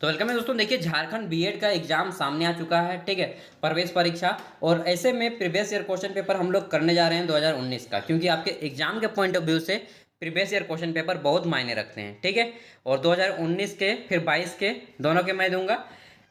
तो वेलकम है दोस्तों। देखिए, झारखंड बीएड का एग्जाम सामने आ चुका है, ठीक है, प्रवेश परीक्षा। और ऐसे में प्रीवियस ईयर क्वेश्चन पेपर हम लोग करने जा रहे हैं 2019 का, क्योंकि आपके एग्जाम के पॉइंट ऑफ व्यू से प्रीवियस ईयर क्वेश्चन पेपर बहुत मायने रखते हैं, ठीक है। और 2019 के फिर 22 के दोनों के मैं दूंगा।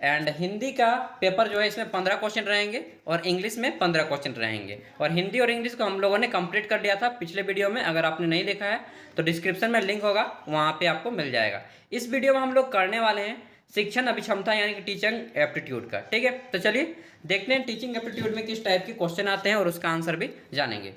एंड हिंदी का पेपर जो है इसमें 15 क्वेश्चन रहेंगे और इंग्लिश में 15 क्वेश्चन रहेंगे। और हिंदी और इंग्लिश को हम लोगों ने कंप्लीट कर लिया था पिछले वीडियो में। अगर आपने नहीं देखा है तो डिस्क्रिप्शन में लिंक होगा, वहाँ पे आपको मिल जाएगा। इस वीडियो में हम लोग करने वाले हैं शिक्षण अभिक्षमता यानी कि टीचिंग एप्टीट्यूड का, ठीक है। तो चलिए देखते हैं टीचिंग एप्टीट्यूड में किस टाइप के क्वेश्चन आते हैं और उसका आंसर भी जानेंगे।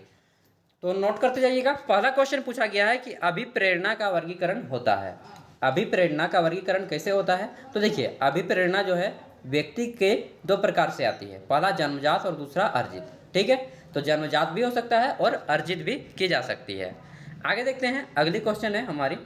तो नोट करते जाइएगा। पहला क्वेश्चन पूछा गया है कि अभिप्रेरणा का वर्गीकरण होता है। अभिप्रेरणा का वर्गीकरण कैसे होता है? तो देखिए, अभिप्रेरणा जो है व्यक्ति के दो प्रकार से आती है, पहला जन्मजात और दूसरा अर्जित, ठीक है। तो जन्मजात भी हो सकता है और अर्जित भी की जा सकती है। आगे देखते हैं, अगली क्वेश्चन है हमारी।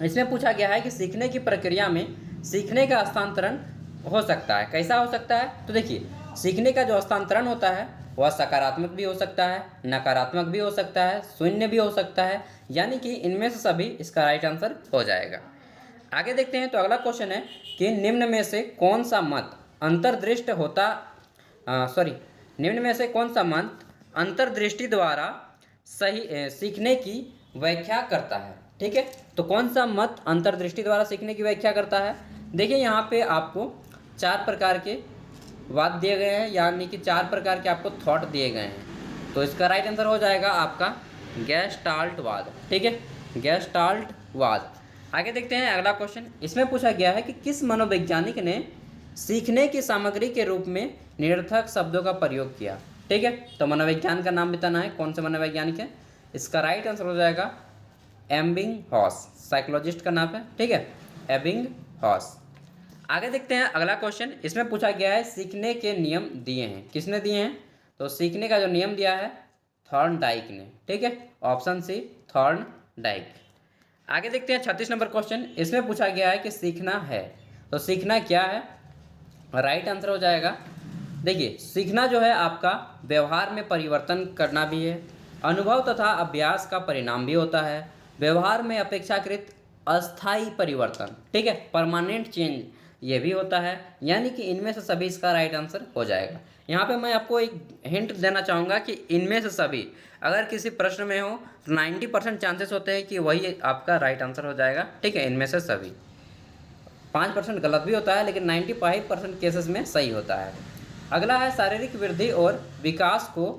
इसमें पूछा गया है कि सीखने की प्रक्रिया में सीखने का हस्तांतरण हो सकता है, कैसा हो सकता है? तो देखिए, सीखने का जो हस्तांतरण होता है वह सकारात्मक भी हो सकता है, नकारात्मक भी हो सकता है, शून्य भी हो सकता है, यानी कि इनमें से सभी इसका राइट आंसर हो जाएगा। आगे देखते हैं। तो अगला क्वेश्चन है कि निम्न में से कौन सा मत अंतर्दृष्टि होता निम्न में से कौन सा मत अंतर्दृष्टि द्वारा सही सीखने की व्याख्या करता है, ठीक है। तो कौन सा मत अंतर्दृष्टि द्वारा सीखने की व्याख्या करता है? देखिए, यहाँ पे आपको 4 प्रकार के वाद दिए गए हैं, यानी कि 4 प्रकार के आपको थॉट दिए गए हैं। तो इसका राइट आंसर हो जाएगा आपका गेस्टाल्ट वाद, ठीक है, गेस्टाल्ट वाद। आगे देखते हैं अगला क्वेश्चन। इसमें पूछा गया है कि किस मनोवैज्ञानिक ने सीखने की सामग्री के रूप में निरर्थक शब्दों का प्रयोग किया, ठीक है। तो मनोविज्ञान का नाम बताना है, कौन से मनोवैज्ञानिक है। इसका राइट आंसर हो जाएगा एबिंगहॉस, साइकोलॉजिस्ट का नाम है, ठीक है, एबिंगहॉस। आगे देखते हैं अगला क्वेश्चन। इसमें पूछा गया है सीखने के नियम दिए हैं, किसने दिए हैं? तो सीखने का जो नियम दिया है थॉर्नडाइक ने, ठीक है, ऑप्शन सी थॉर्नडाइक। आगे देखते हैं 36 नंबर क्वेश्चन। इसमें पूछा गया है कि सीखना है, तो सीखना क्या है? राइट आंसर हो जाएगा, देखिए, सीखना जो है आपका व्यवहार में परिवर्तन करना भी है, अनुभव तथा अभ्यास का परिणाम भी होता है, व्यवहार में अपेक्षाकृत अस्थायी परिवर्तन, ठीक है, परमानेंट चेंज ये भी होता है, यानी कि इनमें से सभी इसका राइट आंसर हो जाएगा। यहाँ पे मैं आपको एक हिंट देना चाहूँगा कि इनमें से सभी अगर किसी प्रश्न में हो तो 90% चांसेस होते हैं कि वही आपका राइट आंसर हो जाएगा, ठीक है, इनमें से सभी। 5% गलत भी होता है, लेकिन 95% केसेस में सही होता है। अगला है शारीरिक वृद्धि और विकास को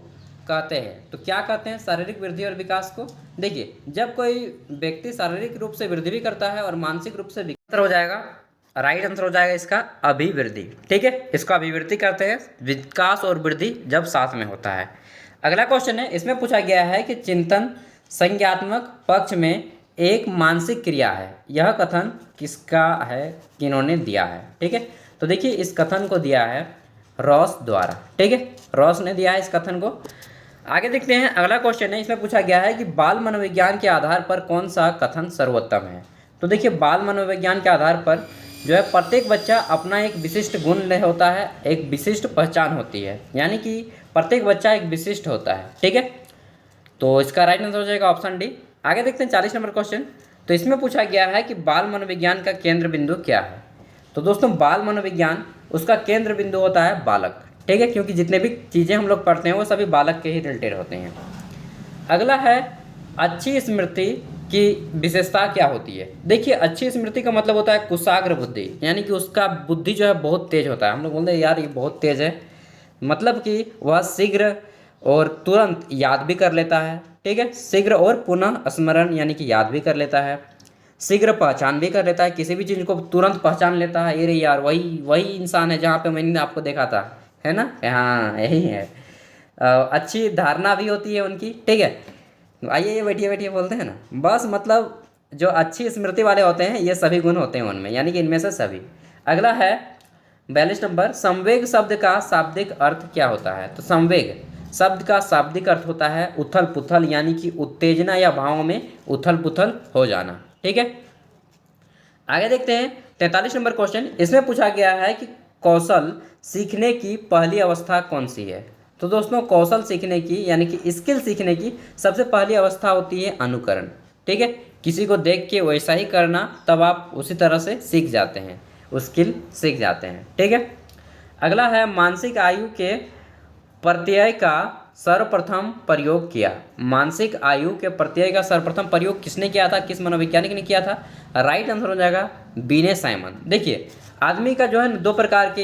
कहते हैं। तो क्या कहते हैं शारीरिक वृद्धि और विकास को? देखिए, जब कोई व्यक्ति शारीरिक रूप से वृद्धि भी करता है और मानसिक रूप से विकास हो जाएगा, राइट आंसर हो जाएगा इसका अभिवृद्धि, ठीक है, इसका अभिवृद्धि करते हैं, विकास और वृद्धि जब साथ में होता है। अगला क्वेश्चन है। इसमें पूछा गया है कि चिंतन संज्ञात्मक पक्ष में एक मानसिक क्रिया है, यह कथन किसका है, किन्होंने दिया है, ठीक है। तो देखिए, इस कथन को दिया है रॉस द्वारा, ठीक है, रॉस ने दिया है इस कथन को। आगे देखते हैं अगला क्वेश्चन है। इसमें पूछा गया है कि बाल मनोविज्ञान के आधार पर कौन सा कथन सर्वोत्तम है। तो देखिए, बाल मनोविज्ञान के आधार पर जो है प्रत्येक बच्चा अपना एक विशिष्ट गुण होता है, एक विशिष्ट पहचान होती है, यानी कि प्रत्येक बच्चा एक विशिष्ट होता है, ठीक है। तो इसका राइट आंसर हो जाएगा ऑप्शन डी। आगे देखते हैं 40 नंबर क्वेश्चन। तो इसमें पूछा गया है कि बाल मनोविज्ञान का केंद्र बिंदु क्या है। तो दोस्तों, बाल मनोविज्ञान उसका केंद्र बिंदु होता है बालक, ठीक है, क्योंकि जितने भी चीज़ें हम लोग पढ़ते हैं वो सभी बालक के ही रिलेटेड होते हैं। अगला है अच्छी स्मृति की विशेषता क्या होती है। देखिए, अच्छी स्मृति का मतलब होता है कुशाग्र बुद्धि, यानी कि उसका बुद्धि जो है बहुत तेज होता है। हम लोग बोलते हैं यार ये बहुत तेज है, मतलब कि वह शीघ्र और तुरंत याद भी कर लेता है, ठीक है, शीघ्र और पुनः स्मरण यानी कि याद भी कर लेता है, शीघ्र पहचान भी कर लेता है, किसी भी चीज़ को तुरंत पहचान लेता है। अरे यार, वही इंसान है जहाँ पे मैंने आपको देखा था, है ना, हाँ यही है। अच्छी धारणा भी होती है उनकी, ठीक है। आइए, ये बैठिए बैठिए बोलते हैं ना, बस मतलब जो अच्छी स्मृति वाले होते हैं ये सभी गुण होते हैं उनमें, यानी कि इनमें से सभी। अगला है 42 नंबर। संवेग शब्द का शाब्दिक अर्थ क्या होता है। तो संवेग शब्द का शाब्दिक अर्थ होता है उथल पुथल, यानी कि उत्तेजना या भावों में उथल पुथल हो जाना, ठीक है। आगे देखते हैं 43 नंबर क्वेश्चन। इसमें पूछा गया है कि कौशल सीखने की पहली अवस्था कौन सी है। तो दोस्तों, कौशल सीखने की यानी कि स्किल सीखने की सबसे पहली अवस्था होती है अनुकरण, ठीक है, किसी को देख के वैसा ही करना, तब आप उसी तरह से सीख जाते हैं। स्किल सीख जाते हैं। ठीक है, अगला है मानसिक आयु के प्रत्यय का सर्वप्रथम प्रयोग किया। मानसिक आयु के प्रत्यय का सर्वप्रथम प्रयोग किसने किया था, किस मनोवैज्ञानिक ने किया था? राइट आंसर हो जाएगा बीने साइमन। देखिए आदमी का जो है दो प्रकार के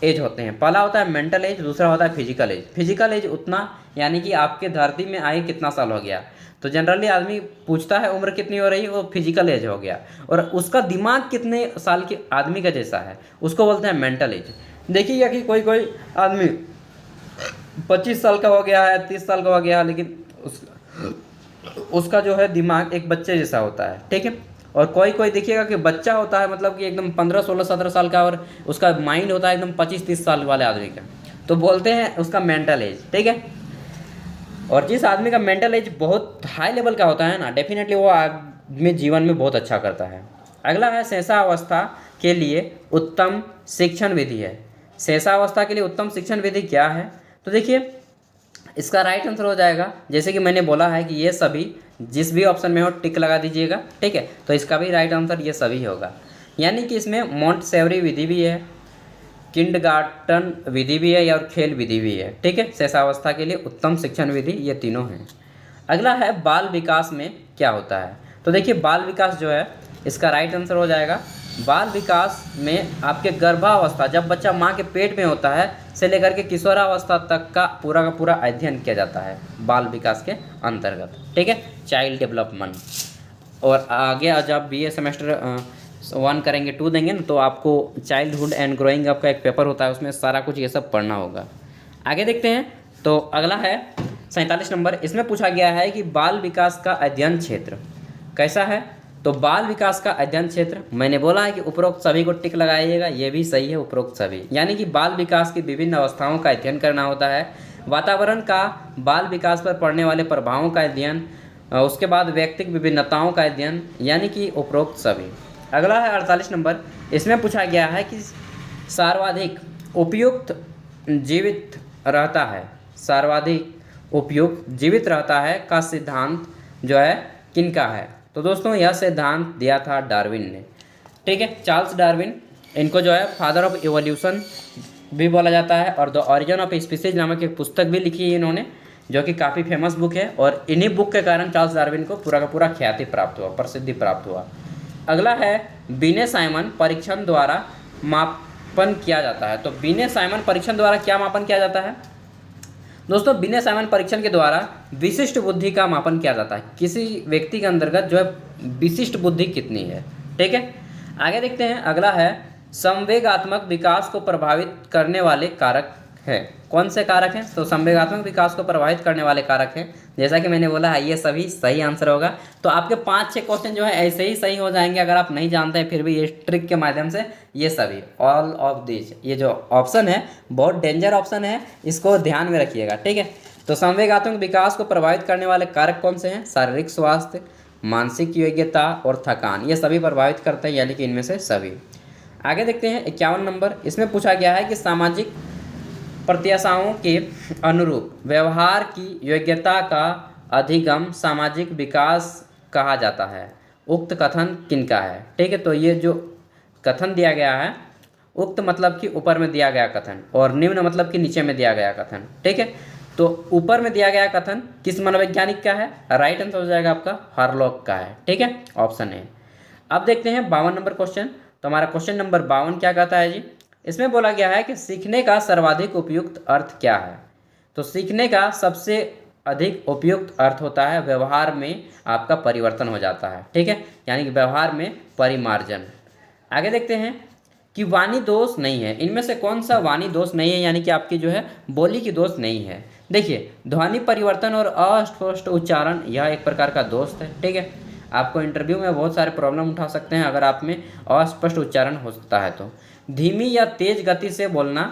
एज होते हैं, पहला होता है मेंटल एज, दूसरा होता है फिजिकल एज। फिजिकल एज उतना यानी कि आपके धरती में आए कितना साल हो गया, तो जनरली आदमी पूछता है उम्र कितनी हो रही, वो फिजिकल एज हो गया। और उसका दिमाग कितने साल के आदमी का जैसा है उसको बोलते हैं मेंटल एज। देखिएगा कि कोई कोई आदमी 25 साल का हो गया है, 30 साल का हो गया, लेकिन उसका जो है दिमाग एक बच्चे जैसा होता है। ठीक है, और कोई कोई देखिएगा कि बच्चा होता है मतलब कि एकदम 15, 16, 17 साल का, और उसका माइंड होता है एकदम 25, 30 साल वाले आदमी का, तो बोलते हैं उसका मेंटल एज। ठीक है, और जिस आदमी का मेंटल एज बहुत हाई लेवल का होता है ना, डेफिनेटली वो आदमी जीवन में बहुत अच्छा करता है। अगला है शैशवावस्था के लिए उत्तम शिक्षण विधि है। शैशवावस्था के लिए उत्तम शिक्षण विधि क्या है? तो देखिए इसका राइट आंसर हो जाएगा, जैसे कि मैंने बोला है कि ये सभी जिस भी ऑप्शन में हो टिक लगा दीजिएगा। ठीक है, तो इसका भी राइट आंसर ये सभी होगा, यानी कि इसमें मोंटेसोरी विधि भी है, किंडरगार्टन विधि भी है और खेल विधि भी है। ठीक है, शैशवावस्था के लिए उत्तम शिक्षण विधि ये तीनों हैं। अगला है बाल विकास में क्या होता है? तो देखिए बाल विकास जो है इसका राइट आंसर हो जाएगा, बाल विकास में आपके गर्भावस्था, जब बच्चा माँ के पेट में होता है से लेकर के किशोरावस्था तक का पूरा अध्ययन किया जाता है बाल विकास के अंतर्गत। ठीक है, चाइल्ड डेवलपमेंट। और आगे जब BA सेमेस्टर 1 करेंगे 2 देंगे ना, तो आपको चाइल्डहुड एंड ग्रोइंग अप का एक पेपर होता है, उसमें सारा कुछ ये सब पढ़ना होगा। आगे देखते हैं, तो अगला है 47 नंबर। इसमें पूछा गया है कि बाल विकास का अध्ययन क्षेत्र कैसा है? तो बाल विकास का अध्ययन क्षेत्र, मैंने बोला है कि उपरोक्त सभी को टिक लगाइएगा, ये भी सही है उपरोक्त सभी, यानी कि बाल विकास की विभिन्न अवस्थाओं का अध्ययन करना होता है, वातावरण का बाल विकास पर पड़ने वाले प्रभावों का अध्ययन, उसके बाद व्यक्तिगत विभिन्नताओं का अध्ययन, यानी कि उपरोक्त सभी। अगला है 48 नंबर। इसमें पूछा गया है कि सर्वाधिक उपयुक्त जीवित रहता है, सर्वाधिक उपयुक्त जीवित रहता है का सिद्धांत जो है किनका है? तो दोस्तों यह सिद्धांत दिया था डार्विन ने। ठीक है, चार्ल्स डार्विन, इनको जो है फादर ऑफ इवोल्यूशन भी बोला जाता है, और द ऑरिजिन ऑफ स्पीसीज नामक एक पुस्तक भी लिखी है इन्होंने, जो कि काफ़ी फेमस बुक है, और इन्हीं बुक के कारण चार्ल्स डार्विन को पूरा का पूरा ख्याति प्राप्त हुआ, प्रसिद्धि प्राप्त हुआ। अगला है बीने साइमन परीक्षण द्वारा मापन किया जाता है। तो बीने साइमन परीक्षण द्वारा क्या मापन किया जाता है? दोस्तों बीने साइमन परीक्षण के द्वारा विशिष्ट बुद्धि का मापन किया जाता है, किसी व्यक्ति के अंतर्गत जो है विशिष्ट बुद्धि कितनी है। ठीक है, आगे देखते हैं। अगला है संवेगात्मक विकास को प्रभावित करने वाले कारक है। कौन से कारक हैं? तो संवेगात्मक विकास को प्रभावित करने वाले कारक हैं, जैसा कि मैंने बोला है ये सभी सही आंसर होगा। तो आपके 5-6 क्वेश्चन जो है ऐसे ही सही हो जाएंगे अगर आप नहीं जानते हैं, फिर भी ये ट्रिक के माध्यम से ये सभी ऑल ऑफ दिस, ये जो ऑप्शन है बहुत डेंजर ऑप्शन है, इसको ध्यान में रखिएगा। ठीक है, तो संवेगात्मक विकास को प्रभावित करने वाले कारक कौन से हैं? शारीरिक स्वास्थ्य, मानसिक योग्यता और थकान, ये सभी प्रभावित करते हैं, यानी कि इनमें से सभी। आगे देखते हैं 51 नंबर। इसमें पूछा गया है कि सामाजिक प्रत्याशाओं के अनुरूप व्यवहार की योग्यता का अधिगम सामाजिक विकास कहा जाता है। उक्त कथन किनका है? ठीक है, तो ये जो कथन दिया गया है, उक्त मतलब कि ऊपर में दिया गया कथन, और निम्न मतलब कि नीचे में दिया गया कथन। ठीक है, तो ऊपर में दिया गया कथन किस मनोवैज्ञानिक का है? राइट आंसर हो जाएगा आपका हार्लॉक का है। ठीक है, ऑप्शन ए। अब देखते हैं 52 नंबर क्वेश्चन। तो हमारा क्वेश्चन नंबर 52 क्या कहता है जी? इसमें बोला गया है कि सीखने का सर्वाधिक उपयुक्त अर्थ क्या है? तो सीखने का सबसे अधिक उपयुक्त अर्थ होता है व्यवहार में आपका परिवर्तन हो जाता है। ठीक है, यानी कि व्यवहार में परिमार्जन। आगे देखते हैं कि वाणी दोष नहीं है। इनमें से कौन सा वाणी दोष नहीं है, यानी कि आपकी जो है बोली की दोष नहीं है? देखिए ध्वनि परिवर्तन और अस्पष्ट उच्चारण यह एक प्रकार का दोष है। ठीक है, आपको इंटरव्यू में बहुत सारे प्रॉब्लम उठा सकते हैं अगर आप में अस्पष्ट उच्चारण हो सकता है। तो धीमी या तेज गति से बोलना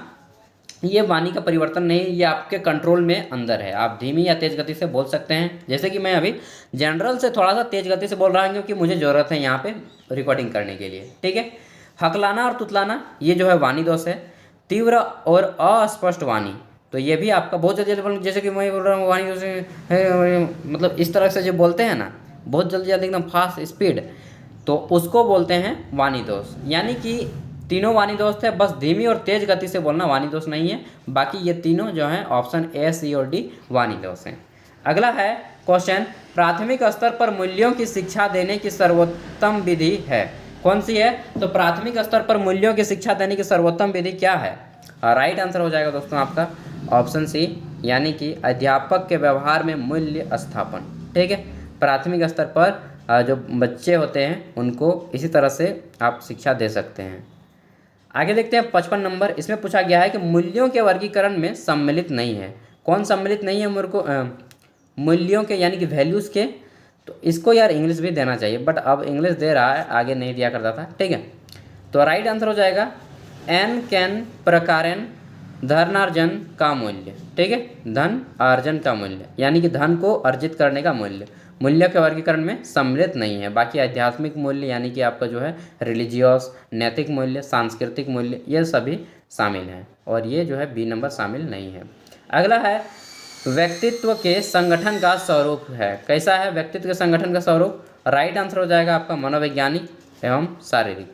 ये वाणी का परिवर्तन नहीं, ये आपके कंट्रोल में अंदर है। आप धीमी या तेज गति से बोल सकते हैं, जैसे कि मैं अभी जनरल से थोड़ा सा तेज गति से बोल रहा हूँ क्योंकि मुझे ज़रूरत है यहाँ पे रिकॉर्डिंग करने के लिए। ठीक है, हकलाना और तुतलाना ये जो है वाणी दोष है। तीव्र और अस्पष्ट वाणी, तो ये भी आपका बहुत जल्दी, जैसे कि मैं बोल रहा हूँ वाणी दोष है, मतलब इस तरह से जो बोलते हैं ना बहुत जल्दी एकदम फास्ट स्पीड, तो उसको बोलते हैं वाणी दोष। यानी कि तीनों वाणी दोष है, बस धीमी और तेज गति से बोलना वाणी दोष नहीं है। बाकी ये तीनों जो हैं ऑप्शन ए, सी और डी वाणी दोष हैं। अगला है क्वेश्चन, प्राथमिक स्तर पर मूल्यों की शिक्षा देने की सर्वोत्तम विधि है, कौन सी है? तो प्राथमिक स्तर पर मूल्यों की शिक्षा देने की सर्वोत्तम विधि क्या है? राइट आंसर हो जाएगा दोस्तों आपका ऑप्शन सी, यानी कि अध्यापक के व्यवहार में मूल्य स्थापन। ठीक है, प्राथमिक स्तर पर जो बच्चे होते हैं उनको इसी तरह से आप शिक्षा दे सकते हैं। आगे देखते हैं 55 नंबर। इसमें पूछा गया है कि मूल्यों के वर्गीकरण में सम्मिलित नहीं है, कौन सम्मिलित नहीं है मेरे को? मूल्यों के यानी कि वैल्यूज़ के। तो इसको यार इंग्लिश भी देना चाहिए, बट अब इंग्लिश दे रहा है, आगे नहीं दिया करता था। ठीक है, तो राइट आंसर हो जाएगा एन कैन प्रकारेण धनार्जन का मूल्य। ठीक है, धन अर्जन का मूल्य यानी कि धन को अर्जित करने का मूल्य मूल्य के वर्गीकरण में सम्मिलित नहीं है। बाकी आध्यात्मिक मूल्य यानी कि आपका जो है रिलीजियस, नैतिक मूल्य, सांस्कृतिक मूल्य, ये सभी शामिल हैं, और ये जो है बी नंबर शामिल नहीं है। अगला है व्यक्तित्व के संगठन का स्वरूप है, कैसा है व्यक्तित्व के संगठन का स्वरूप? राइट आंसर हो जाएगा आपका मनोवैज्ञानिक एवं शारीरिक।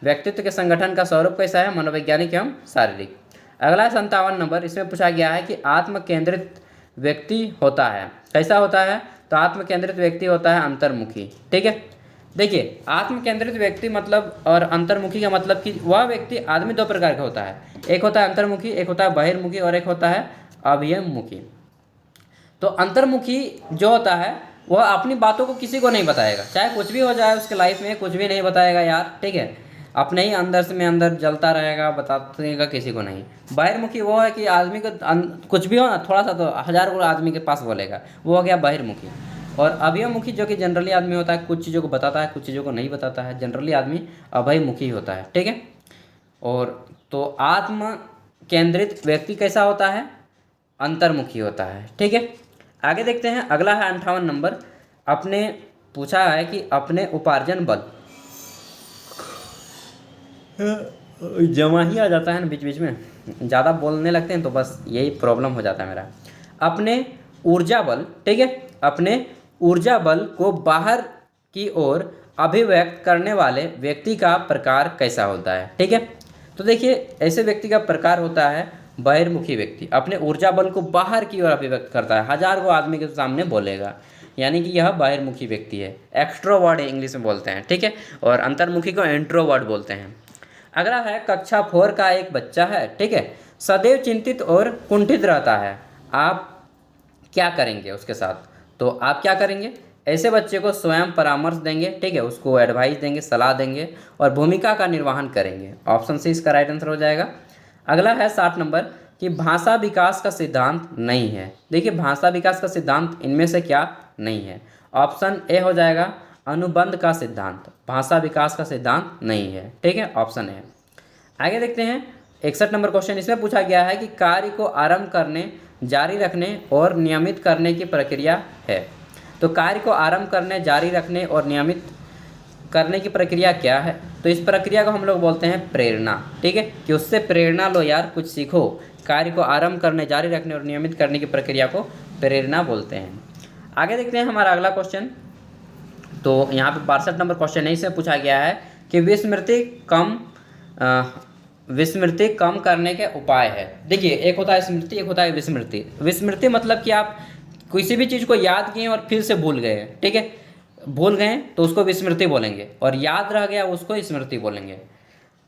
व्यक्तित्व के संगठन का स्वरूप कैसा है? मनोवैज्ञानिक एवं शारीरिक। अगला 57 नंबर। इसमें पूछा गया है कि आत्म केंद्रित व्यक्ति होता है, कैसा होता है? तो आत्म केंद्रित व्यक्ति होता है अंतर्मुखी। ठीक है, देखिए आत्म केंद्रित व्यक्ति मतलब और अंतर्मुखी का मतलब कि वह व्यक्ति, आदमी दो प्रकार का होता है, एक होता है अंतर्मुखी, एक होता है बहिर्मुखी और एक होता है अभिमुखी। तो अंतर्मुखी जो होता है वह अपनी बातों को किसी को नहीं बताएगा, चाहे कुछ भी हो जाए उसके लाइफ में, कुछ भी नहीं बताएगा यार। ठीक है, अपने ही अंदर से में अंदर जलता रहेगा, बताएगा किसी को नहीं। बहिर्मुखी वो है कि आदमी को कुछ भी हो ना, थोड़ा सा तो हज़ार को आदमी के पास बोलेगा, वो हो गया बहिर्मुखी। और अभिमुखी जो कि जनरली आदमी होता है, कुछ चीज़ों को बताता है, कुछ चीज़ों को नहीं बताता है, जनरली आदमी अभिमुखी होता है। ठीक है, और तो आत्म केंद्रित व्यक्ति कैसा होता है? अंतर्मुखी होता है। ठीक है, आगे देखते हैं। अगला है 58 नंबर। अपने पूछा है कि अपने उपार्जन बल, जमा ही आ जाता है ना बीच बीच में, ज़्यादा बोलने लगते हैं तो बस यही प्रॉब्लम हो जाता है मेरा। अपने ऊर्जा बल, ठीक है, अपने ऊर्जा बल को बाहर की ओर अभिव्यक्त करने वाले व्यक्ति का प्रकार कैसा होता है? ठीक है, तो देखिए ऐसे व्यक्ति का प्रकार होता है बहिर्मुखी व्यक्ति, अपने ऊर्जा बल को बाहर की ओर अभिव्यक्त करता है, हज़ार को आदमी के सामने बोलेगा, यानी कि यह बहिर्मुखी व्यक्ति है। एक्सट्रोवर्ड इंग्लिश में बोलते हैं। ठीक है, और अंतर्मुखी को इंट्रोवर्ड बोलते हैं। अगला है कक्षा 4 का एक बच्चा है। ठीक है, सदैव चिंतित और कुंठित रहता है, आप क्या करेंगे उसके साथ? तो आप क्या करेंगे? ऐसे बच्चे को स्वयं परामर्श देंगे। ठीक है, उसको एडवाइस देंगे, सलाह देंगे और भूमिका का निर्वहन करेंगे। ऑप्शन सी इसका राइट आंसर हो जाएगा। अगला है 60 नंबर कि भाषा विकास का सिद्धांत नहीं है। देखिए भाषा विकास का सिद्धांत इनमें से क्या नहीं है? ऑप्शन ए हो जाएगा अनुबंध का सिद्धांत, भाषा विकास का सिद्धांत नहीं है। ठीक है, ऑप्शन ए। आगे देखते हैं 61 नंबर क्वेश्चन। इसमें पूछा गया है कि कार्य को आरंभ करने, जारी रखने और नियमित करने की प्रक्रिया है। तो कार्य को आरंभ करने, जारी रखने और नियमित करने की प्रक्रिया क्या है? तो इस प्रक्रिया को हम लोग बोलते हैं प्रेरणा। ठीक है, कि उससे प्रेरणा लो यार, कुछ सीखो। कार्य को आरंभ करने, जारी रखने और नियमित करने की प्रक्रिया को प्रेरणा बोलते हैं। आगे देखते हैं हमारा अगला क्वेश्चन। तो यहाँ पे 62 नंबर क्वेश्चन है। इसमें पूछा गया है कि विस्मृति कम करने के उपाय है। देखिए एक होता है स्मृति, एक होता है विस्मृति। विस्मृति मतलब कि आप किसी भी चीज़ को याद किए और फिर से भूल गए। ठीक है, भूल गए तो उसको विस्मृति बोलेंगे, और याद रह गया उसको स्मृति बोलेंगे।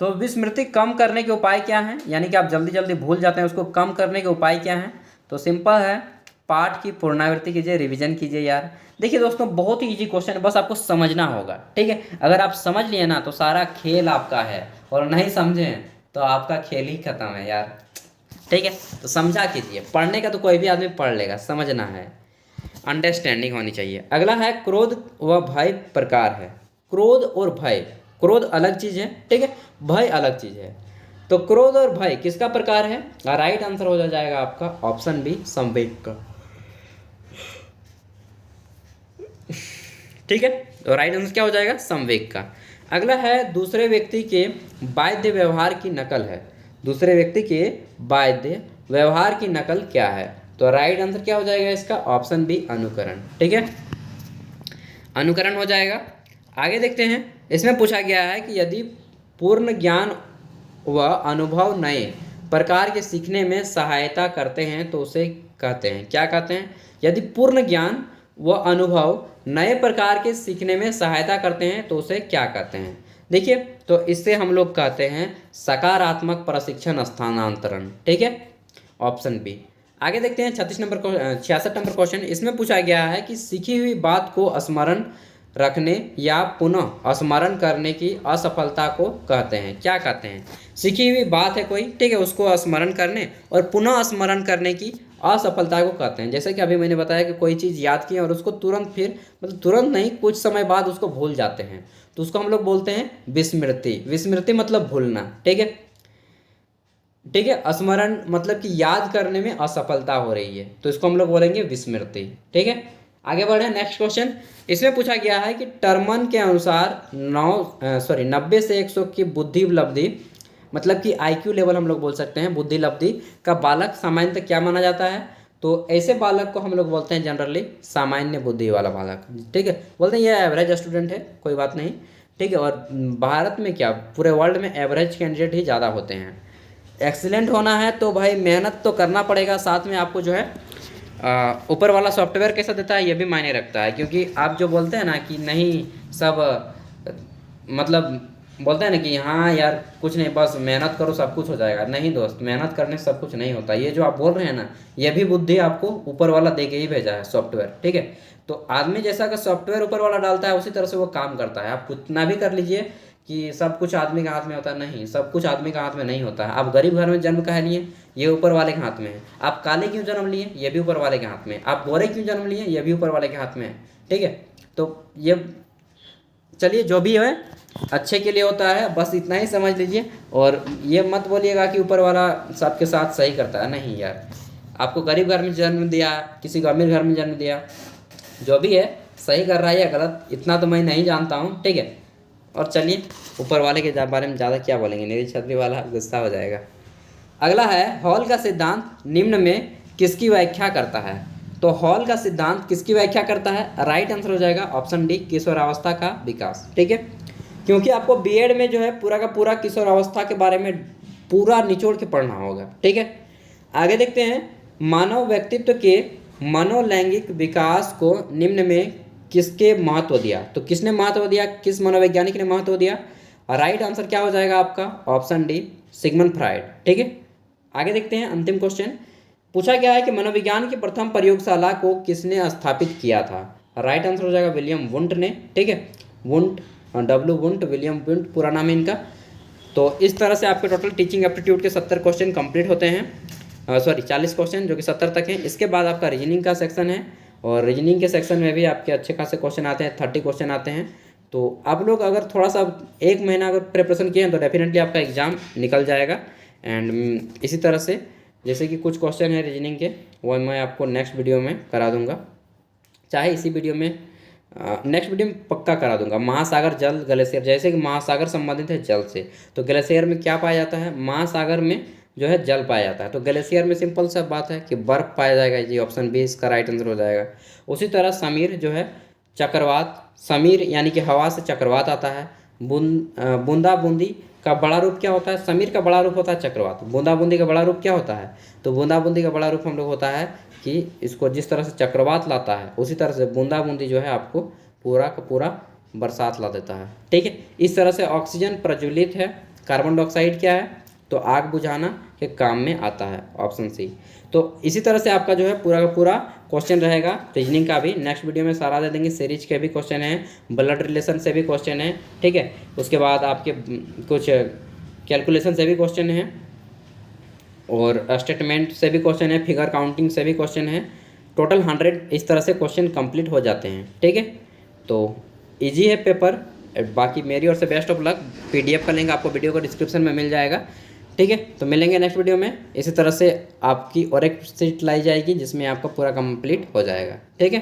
तो विस्मृति कम करने के उपाय क्या हैं? यानी कि आप जल्दी जल्दी भूल जाते हैं, उसको कम करने के उपाय क्या हैं? तो सिंपल है, पाठ की पुनरावृत्ति कीजिए, रिवीजन कीजिए यार। देखिए दोस्तों बहुत ही इजी क्वेश्चन है, बस आपको समझना होगा। ठीक है, अगर आप समझ लिए ना तो सारा खेल आपका है, और नहीं समझे तो आपका खेल ही खत्म है यार। ठीक है, तो समझा कीजिए। पढ़ने का तो कोई भी आदमी पढ़ लेगा, समझना है, अंडरस्टैंडिंग होनी चाहिए। अगला है क्रोध व भय प्रकार है। क्रोध और भय, क्रोध अलग चीज़ है, ठीक है, भय अलग चीज़ है। तो क्रोध और भय किसका प्रकार है? राइट आंसर हो जाएगा आपका ऑप्शन बी, संवेग का। ठीक है, तो राइट आंसर क्या हो जाएगा? संवेग का। अगला है दूसरे व्यक्ति के बाध्य व्यवहार की नकल है। दूसरे व्यक्ति के बाध्य व्यवहार की नकल क्या है? तो राइट आंसर क्या हो जाएगा इसका? ऑप्शन बी, अनुकरण। ठीक है, अनुकरण हो जाएगा। आगे देखते हैं। इसमें पूछा गया है कि यदि पूर्ण ज्ञान व अनुभव नए प्रकार के सीखने में सहायता करते हैं तो उसे कहते हैं, क्या कहते हैं? यदि पूर्ण ज्ञान व अनुभव नए प्रकार के सीखने में सहायता करते हैं तो उसे क्या कहते हैं? देखिए, तो इससे हम लोग कहते हैं सकारात्मक प्रशिक्षण स्थानांतरण। ठीक है, ऑप्शन बी। आगे देखते हैं 66 नंबर क्वेश्चन। इसमें पूछा गया है कि सीखी हुई बात को स्मरण रखने या पुनः स्मरण करने की असफलता को कहते हैं, क्या कहते हैं? सीखी हुई बात है कोई, ठीक है, उसको स्मरण करने और पुनः स्मरण करने की असफलता को कहते हैं। जैसे कि अभी मैंने बताया कि कोई चीज़ याद की और उसको तुरंत फिर मतलब तुरंत नहीं, कुछ समय बाद उसको भूल जाते हैं, तो उसको हम लोग बोलते हैं विस्मृति। विस्मृति मतलब भूलना। ठीक है, ठीक है, स्मरण मतलब कि याद करने में असफलता हो रही है, तो इसको हम लोग बोलेंगे विस्मृति। ठीक है, आगे बढ़े नेक्स्ट क्वेश्चन। इसमें पूछा गया है कि टर्मन के अनुसार 90 से 100 की बुद्धि उपलब्धि मतलब कि IQ लेवल हम लोग बोल सकते हैं, बुद्धि लब्धि का बालक सामान्यतः क्या माना जाता है? तो ऐसे बालक को हम लोग बोलते हैं जनरली सामान्य बुद्धि वाला बालक। ठीक है, बोलते हैं ये एवरेज स्टूडेंट है, कोई बात नहीं। ठीक है, और भारत में क्या पूरे वर्ल्ड में एवरेज कैंडिडेट ही ज़्यादा होते हैं। एक्सीलेंट होना है तो भाई मेहनत तो करना पड़ेगा, साथ में आपको जो है ऊपर वाला सॉफ्टवेयर कैसा देता है ये भी मायने रखता है। क्योंकि आप जो बोलते हैं ना कि नहीं सब मतलब बोलते हैं ना कि हाँ यार कुछ नहीं, बस मेहनत करो सब कुछ हो जाएगा, नहीं दोस्त, मेहनत करने से सब कुछ नहीं होता। ये जो आप बोल रहे हैं ना, ये भी बुद्धि आपको ऊपर वाला दे के ही भेजा है सॉफ्टवेयर। ठीक है, तो आदमी जैसा का सॉफ्टवेयर ऊपर वाला डालता है उसी तरह से वो काम करता है। आप कितना भी कर लीजिए कि सब कुछ आदमी के हाथ में होता है, नहीं, सब कुछ आदमी के हाथ में नहीं होता है। आप गरीब घर में जन्म कह लिए, ये ऊपर वाले के हाथ में है। आप काले क्यों जन्म लिए, ये भी ऊपर वाले के हाथ में है। आप गोरे क्यों जन्म लिए, ये भी ऊपर वाले के हाथ में है। ठीक है, तो ये चलिए जो भी है अच्छे के लिए होता है, बस इतना ही समझ लीजिए। और ये मत बोलिएगा कि ऊपर वाला सबके साथ सही करता है, नहीं यार। आपको गरीब घर में जन्म दिया, किसी को अमीर घर में जन्म दिया, जो भी है सही कर रहा है या गलत इतना तो मैं नहीं जानता हूँ। ठीक है, और चलिए ऊपर वाले के बारे में ज़्यादा क्या बोलेंगे, मेरी छतरी वाला गुस्सा हो जाएगा। अगला है हॉल का सिद्धांत निम्न में किसकी व्याख्या करता है? तो हॉल का सिद्धांत किसकी व्याख्या करता है? राइट आंसर हो जाएगा ऑप्शन डी, किशोरावस्था का विकास। ठीक है, क्योंकि आपको बीएड में जो है पूरा का पूरा किशोरावस्था के बारे में पूरा निचोड़ के पढ़ना होगा। ठीक है, आगे देखते हैं मानव व्यक्तित्व के मनोलैंगिक विकास को निम्न में किसके महत्व दिया? तो किसने महत्व दिया, किस मनोवैज्ञानिक ने महत्व दिया? राइट आंसर क्या हो जाएगा आपका? Option D, Sigmund Freud. ठीक है, आगे देखते हैं अंतिम क्वेश्चन। पूछा गया है कि मनोविज्ञान की प्रथम प्रयोगशाला को किसने स्थापित किया था? राइट आंसर हो जाएगा विलियम वुंट ने। ठीक है, Wundt, W Wundt, William Wundt पूरा नाम है इनका। तो इस तरह से आपके टोटल टीचिंग एप्टीट्यूड के 70 क्वेश्चन कंप्लीट होते हैं। 40 क्वेश्चन जो कि 70 तक हैं। इसके बाद आपका रीजनिंग का सेक्शन है, और रीजनिंग के सेक्शन में भी आपके अच्छे खासे क्वेश्चन आते हैं, 30 क्वेश्चन आते हैं। तो आप लोग अगर थोड़ा सा 1 महीना अगर प्रिपरेशन किए हैं तो डेफिनेटली आपका एग्ज़ाम निकल जाएगा। एंड इसी तरह से जैसे कि कुछ क्वेश्चन है रीजनिंग के, वो मैं आपको नेक्स्ट वीडियो में करा दूंगा, चाहे इसी वीडियो में, नेक्स्ट वीडियो में पक्का करा दूंगा। महासागर जल ग्लेशियर, जैसे कि महासागर संबंधित है जल से, तो ग्लेशियर में क्या पाया जाता है? महासागर में जो है जल पाया जाता है। तो ग्लेशियर में सिंपल सा बात है कि बर्फ पाया जाएगा, जी ऑप्शन बी इसका राइट आंसर हो जाएगा। उसी तरह समीर जो है चक्रवात, समीर यानी कि हवा से चक्रवात आता है। बूंदा बूंदी का बड़ा रूप क्या होता है? समीर का बड़ा रूप होता है चक्रवात। बूंदा बूंदी का बड़ा रूप क्या होता है? तो बूंदा बूंदी का बड़ा रूप हम लोग होता है कि इसको जिस तरह से चक्रवात लाता है उसी तरह से बूंदा बूंदी जो है आपको पूरा का पूरा बरसात ला देता है। ठीक है, इस तरह से ऑक्सीजन प्रज्वलित है, कार्बन डाइऑक्साइड क्या है? तो आग बुझाना के काम में आता है, ऑप्शन सी। तो इसी तरह से आपका जो है पूरा का पूरा क्वेश्चन रहेगा। रीजनिंग का भी नेक्स्ट वीडियो में सारा दे देंगे। सीरीज के भी क्वेश्चन हैं, ब्लड रिलेशन से भी क्वेश्चन है। ठीक है, उसके बाद आपके कुछ कैलकुलेशन से भी क्वेश्चन हैं, और स्टेटमेंट से भी क्वेश्चन है, फिगर काउंटिंग से भी क्वेश्चन है। टोटल 100 इस तरह से क्वेश्चन कंप्लीट हो जाते हैं। ठीक है, तो ईजी है पेपर। बाकी मेरी ओर से बेस्ट ऑफ लक। PDF का लिंक आपको वीडियो को डिस्क्रिप्शन में मिल जाएगा। ठीक है, तो मिलेंगे नेक्स्ट वीडियो में। इसी तरह से आपकी और एक सीट लाई जाएगी जिसमें आपका पूरा कंप्लीट हो जाएगा। ठीक है।